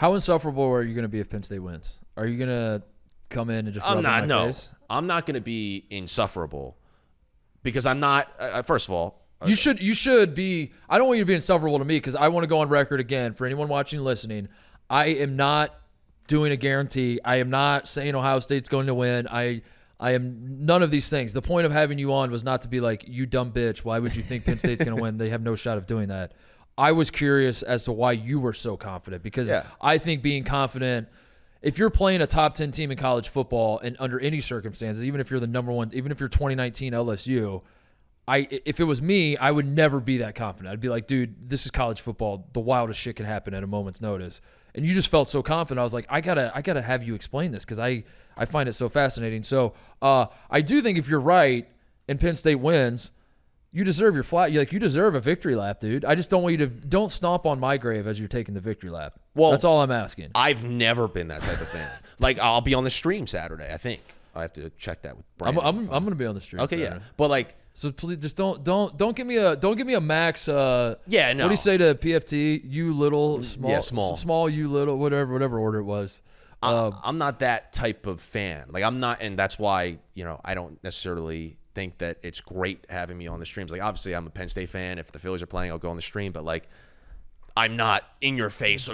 How insufferable are you going to be if Penn State wins? Are you going to come in and just rub it in my face? I'm not going to be insufferable because I'm not. First of all, you should be. I don't want you to be insufferable to me because I want to go on record again for anyone watching and listening. I am not doing a guarantee. I am not saying Ohio State's going to win. I am none of these things. The point of having you on was not to be like, you dumb bitch, why would you think Penn State's going to win? They have no shot of doing that. I was curious as to why you were so confident because I think being confident, if you're playing a top 10 team in college football and under any circumstances, even if you're the number one, even if you're 2019 LSU, if it was me, I would never be that confident. I'd be like, dude, this is college football. The wildest shit can happen at a moment's notice. And you just felt so confident. I was like, I gotta have you explain this because I find it so fascinating. So I do think if you're right and Penn State wins, you deserve your flat. You deserve a victory lap, dude. I just don't want you to don't stomp on my grave as you're taking the victory lap. Well, that's all I'm asking. I've never been that type of fan. Like I'll be on the stream Saturday. I think I have to check that with Brandon. I'm gonna be on the stream. Okay, Saturday. yeah, but like. So please just don't give me a max. Yeah, no. What do you say to PFT? You little small, yeah, small. You little, whatever order it was. I'm not that type of fan. Like I'm not, and that's why I don't necessarily think that it's great having me on the streams. Like obviously I'm a Penn State fan. If the Phillies are playing, I'll go on the stream. But like I'm not in your face.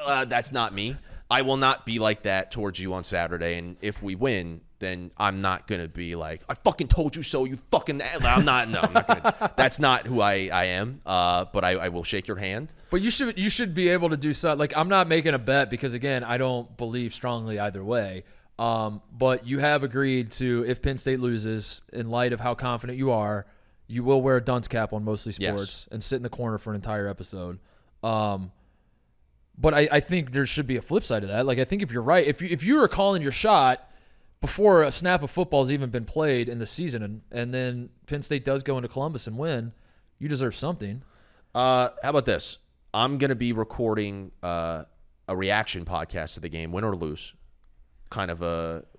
That's not me. I will not be like that towards you on Saturday. And if we win, then I'm not going to be like, I fucking told you so, you fucking... I'm not going to... That's not who I am, but I will shake your hand. But you should be able to do something. Like, I'm not making a bet because, again, I don't believe strongly either way. But you have agreed to, if Penn State loses, in light of how confident you are, you will wear a dunce cap on Mostly Sports and sit in the corner for an entire episode. But I think there should be a flip side to that. Like, I think if you're right, if you were calling your shot before a snap of football has even been played in the season, and then Penn State does go into Columbus and win, you deserve something. How about this? I'm going to be recording a reaction podcast to the game, win or lose, kind of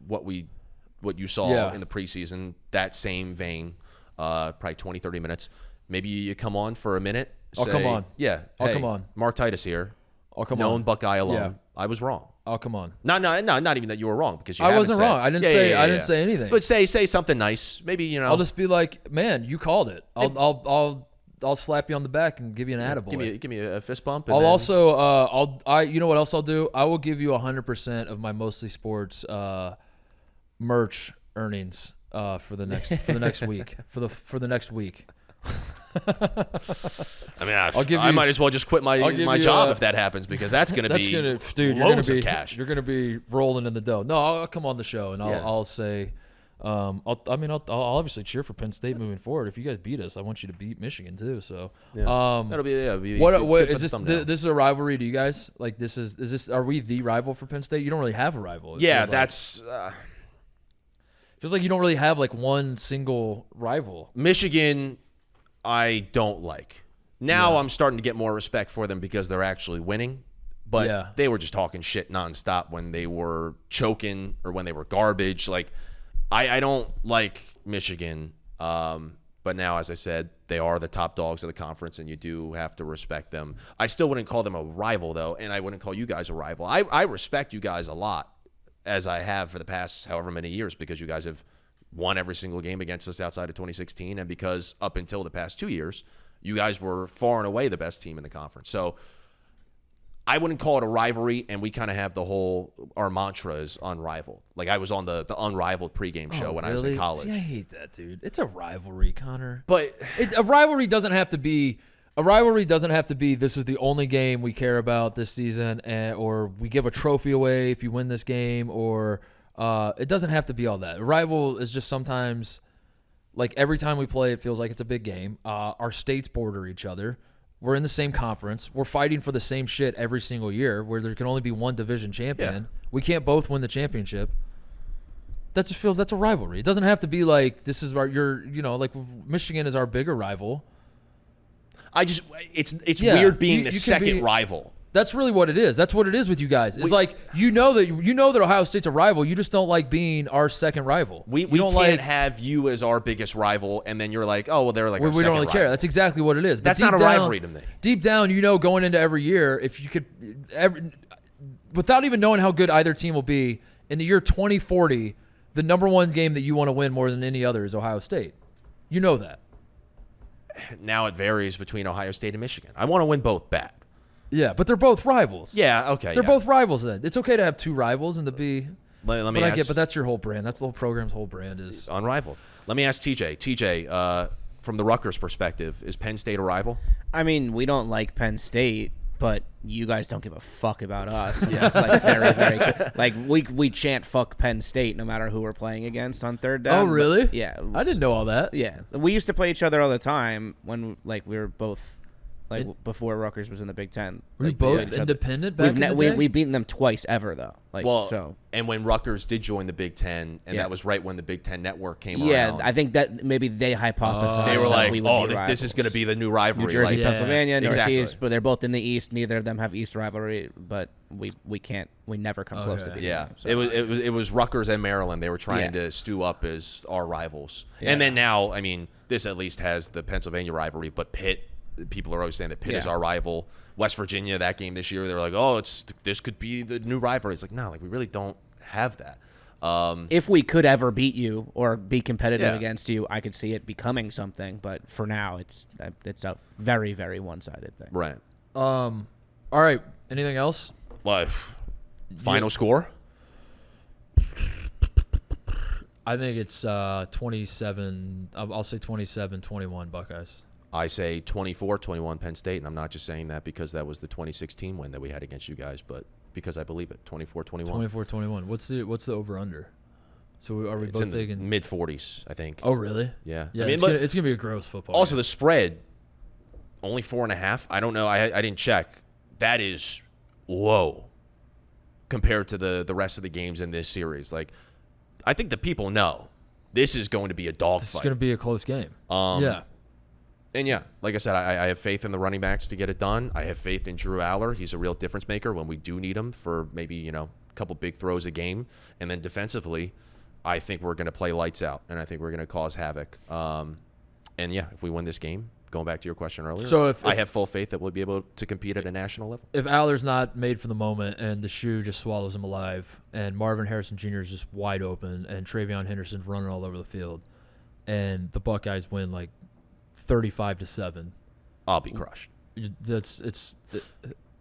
what you saw in the preseason, that same vein, probably 20, 30 minutes. Maybe you come on for a minute. I'll come on. Yeah. I'll come on. Mark Titus here. I'll come known on. Buckeye alum. Yeah. I was wrong. I'll come on. No, not even that you were wrong because you I wasn't wrong. I didn't say anything. But say something nice. Maybe I'll just be like, man, you called it. I'll slap you on the back and give you an attaboy. Give me a fist bump. And you know what else I'll do? I will give you 100% of my Mostly Sports merch earnings for the next week for the next week. I mean, I might as well just quit my job if that happens because that's going to be loads of cash. You're going to be rolling in the dough. No, I'll come on the show and I'll say, I'll obviously cheer for Penn State moving forward. If you guys beat us, I want you to beat Michigan too. So that'll be what is this? This is a rivalry to you guys? Like is this? Are we the rival for Penn State? You don't really have a rival. That's. Feels like you don't really have like one single rival. Michigan, I don't like. Now I'm starting to get more respect for them because they're actually winning. But they were just talking shit nonstop when they were choking or when they were garbage. Like, I don't like Michigan. But now, as I said, they are the top dogs of the conference, and you do have to respect them. I still wouldn't call them a rival, though, and I wouldn't call you guys a rival. I respect you guys a lot, as I have for the past however many years, because you guys have won every single game against us outside of 2016, and because up until the past 2 years, you guys were far and away the best team in the conference. So I wouldn't call it a rivalry, and we kind of have our mantra is unrivaled. Like I was on the unrivaled pregame show when I was in college. See, I hate that, dude. It's a rivalry, Connor. But a rivalry doesn't have to be. A rivalry doesn't have to be this is the only game we care about this season, or we give a trophy away if you win this game, or it doesn't have to be all that. A rival is just sometimes, like every time we play, it feels like it's a big game. Our states border each other. We're in the same conference. We're fighting for the same shit every single year where there can only be one division champion. Yeah. We can't both win the championship. That just feels, that's a rivalry. It doesn't have to be like this is like Michigan is our bigger rival. It's weird being the second rival. That's really what it is. That's what it is with you guys. It's like you know that Ohio State's a rival. You just don't like being our second rival. We can't have you as our biggest rival, and then you're like, oh well, they're like our second rival. We don't really care. That's exactly what it is. That's not a rivalry to me. Deep down, going into every year, if you could, without even knowing how good either team will be, in the year 2040, the number one game that you want to win more than any other is Ohio State. You know that. Now it varies between Ohio State and Michigan. I want to win both bad. Yeah, but they're both rivals. Yeah, okay. They're both rivals then. It's okay to have two rivals and to be... Let me ask, but that's your whole brand. That's the whole program's whole brand is... Unrivaled. Let me ask TJ. TJ, from the Rutgers perspective, is Penn State a rival? I mean, we don't like Penn State, but you guys don't give a fuck about us. Yeah, it's like very, very good. Like we chant "fuck Penn State" no matter who we're playing against on third down. Oh, really? Yeah, I didn't know all that. Yeah, we used to play each other all the time when like we were both before Rutgers was in the Big Ten. Were you both independent back in the day? We've beaten them twice ever though. And when Rutgers did join the Big Ten, and that was right when the Big Ten Network came around. Yeah, I think that maybe they hypothesized. They were like, this is going to be the new rivalry. New Jersey, Pennsylvania, exactly. Northeast, but they're both in the East. Neither of them have East rivalry, but we never come close to beating them. So. It was Rutgers and Maryland. They were trying to stew up as our rivals. Yeah. And then now, I mean, this at least has the Pennsylvania rivalry, but Pitt. People are always saying that Pitt is our rival. West Virginia, that game this year, they were like, "Oh, this could be the new rivalry." It's like, no, we really don't have that. If we could ever beat you or be competitive against you, I could see it becoming something. But for now, it's a very, very one-sided thing. Right. All right. Anything else? Well, final score. I think it's 27. I'll say 27-21 Buckeyes. I say 24-21 Penn State, and I'm not just saying that because that was the 2016 win that we had against you guys, but because I believe it. 24-21. 24-21. What's the over under? So are we it's both in thinking the mid 40s? I think. Oh really? Yeah. Yeah. I mean, it's gonna be a gross football. Also, game. the spread only 4.5. I don't know. I didn't check. That is low compared to the rest of the games in this series. Like, I think the people know this is going to be a dogfight. It's going to be a close game. Yeah. And yeah, like I said, I have faith in the running backs to get it done. I have faith in Drew Aller. He's a real difference maker when we do need him for maybe, a couple big throws a game. And then defensively, I think we're going to play lights out, and I think we're going to cause havoc. And yeah, if we win this game, going back to your question earlier, so if I have full faith that we'll be able to compete at a national level. If Aller's not made for the moment and the shoe just swallows him alive and Marvin Harrison Jr. is just wide open and Travion Henderson's running all over the field and the Buckeyes win like 35-7, I'll be crushed. It's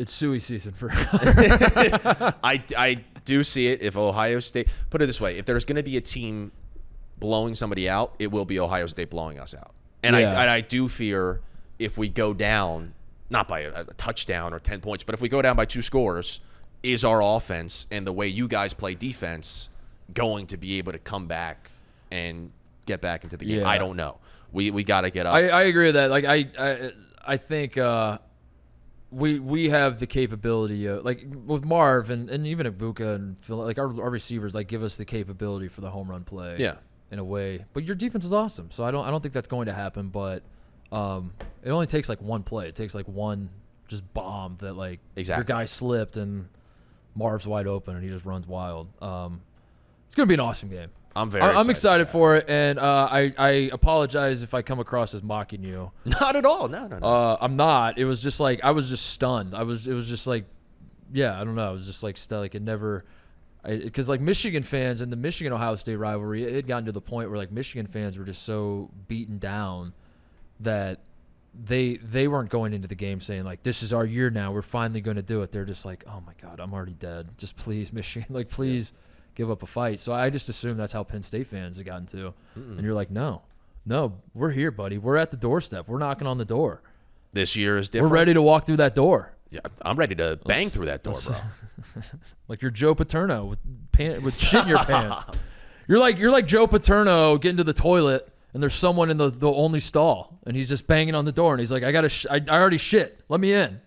suey season for I do see it. If Ohio State, put it this way, if there's going to be a team blowing somebody out, it will be Ohio State blowing us out. And I do fear if we go down, not by a touchdown or 10 points, but if we go down by 2 scores, is our offense and the way you guys play defense going to be able to come back and get back into the game? I don't know. We got to get up. I agree with that. Like I think we have the capability like with Marv and even Ibuka and Phil, like our receivers like give us the capability for the home run play. Yeah. In a way, but your defense is awesome, so I don't think that's going to happen. But it only takes like one play. It takes like one just bomb that like your guy slipped and Marv's wide open and he just runs wild. It's gonna be an awesome game. I'm excited for it, and I apologize if I come across as mocking you. Not at all. No. I'm not. It was just like I was just stunned. It was just like, yeah, I don't know. It was just like it never. Because like Michigan fans and the Michigan-Ohio State rivalry, it had gotten to the point where like Michigan fans were just so beaten down that they weren't going into the game saying like, this is our year now, we're finally going to do it. They're just like, oh my God, I'm already dead. Just please, Michigan, like please give up a fight. So I just assume that's how Penn State fans have gotten to. And you're like, no, we're here, buddy. We're at the doorstep. We're knocking on the door. This year is different. We're ready to walk through that door. Yeah, I'm ready to bang through that door, bro. Like you're Joe Paterno with shit in your pants. You're like Joe Paterno getting to the toilet and there's someone in the only stall and he's just banging on the door and he's like, I already shit. Let me in.